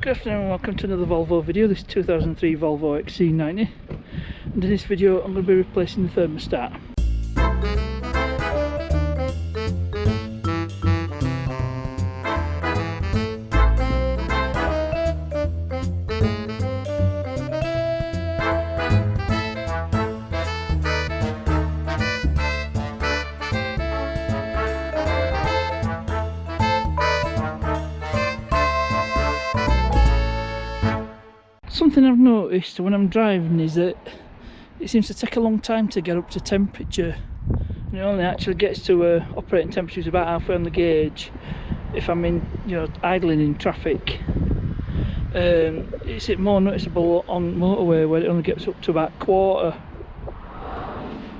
Good afternoon and welcome to another Volvo video. This is 2003 Volvo XC90, and in this video I'm going to be replacing the thermostat. Something I've noticed when I'm driving is that it seems to take a long time to get up to temperature, and it only actually gets to operating temperatures about halfway on the gauge if I'm in, idling in traffic. It's more noticeable on motorway where it only gets up to about quarter.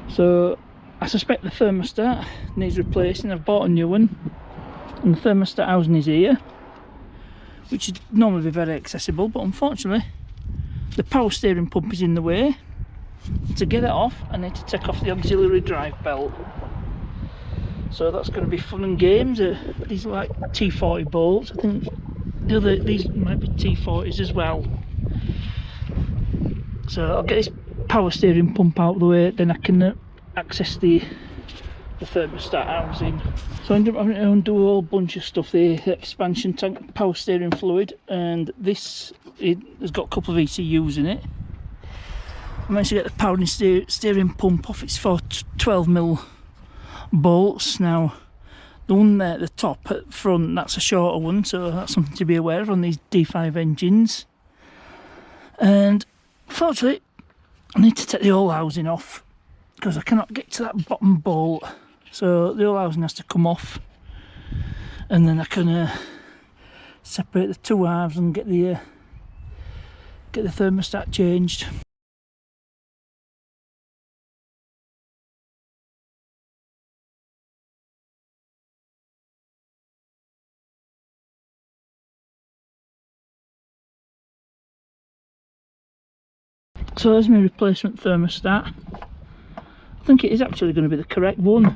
So I suspect the thermostat needs replacing. I've bought a new one, and the thermostat housing is here, which would normally be very accessible, but unfortunately the power steering pump is in the way. To get it off, I need to take off the auxiliary drive belt. So that's going to be fun and games. These are like T40 bolts. I think these might be T40s as well. So I'll get this power steering pump out of the way, then I can access the thermostat housing. So I ended up having to undo a whole bunch of stuff. The expansion tank, power steering fluid, and this, it has got a couple of ECUs in it. I managed to get the power and steering pump off. It's for 12mm bolts. Now the one there at the top at the front, that's a shorter one, so that's something to be aware of on these D5 engines. And fortunately I need to take the whole housing off because I cannot get to that bottom bolt. So the whole housing has to come off, and then I can separate the two halves and get the thermostat changed. So there's my replacement thermostat. I think it is actually going to be the correct one.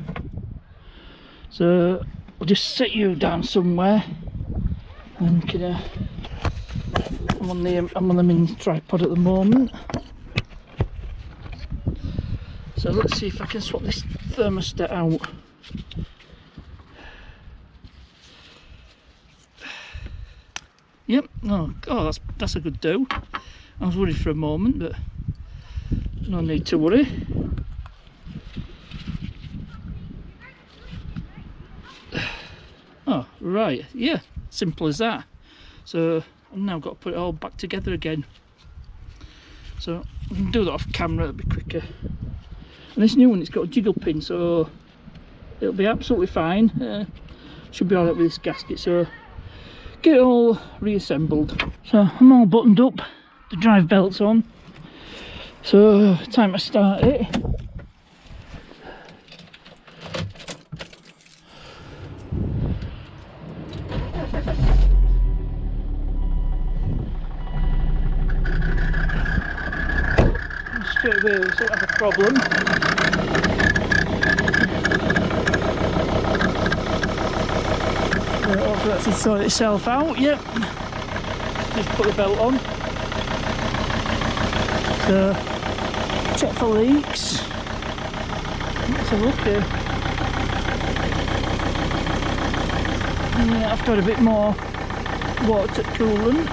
So I'll just set you down somewhere, and I'm on the mini tripod at the moment. So let's see if I can swap this thermostat out. Yep. Oh, that's a good do. I was worried for a moment, but no need to worry. Oh, right, yeah, simple as that. So I've now got to put it all back together again. So I can do that off camera, it'll be quicker. And this new one, it's got a jiggle pin, so it'll be absolutely fine. Should be alright with this gasket. So get it all reassembled. So I'm all buttoned up, the drive belt's on. So time to start it. Straight away we don't have a problem. Hopefully that should sort itself out. Yep. Just put the belt on. So check for leaks. Let's have a look here. Yeah, I've got a bit more water coolant.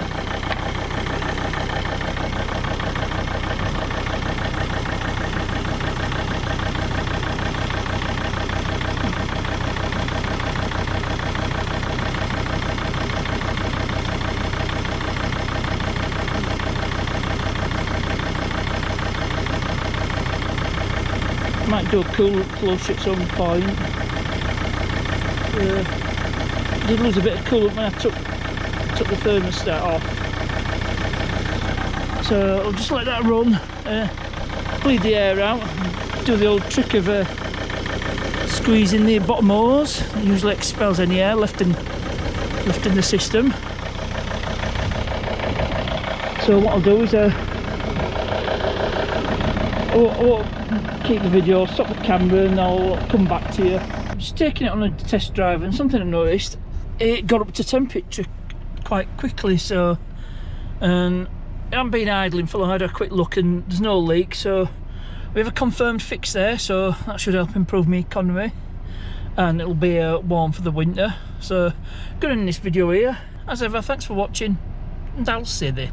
Might do a coolant flush at some point. Did lose a bit of coolant when I took the thermostat off. So I'll just let that run, bleed the air out, do the old trick of squeezing the bottom hose. It usually expels any air left in the system. So what I'll do is I'll keep the video, stop the camera, and I'll come back to you. Just taking it on a test drive, and something I noticed, it got up to temperature quite quickly, so and I haven't been idling for long. I had a quick look and there's no leak, so we have a confirmed fix there, so that should help improve my economy, and it'll be warm for the winter. So good in this video here. As ever, thanks for watching, and I'll see you.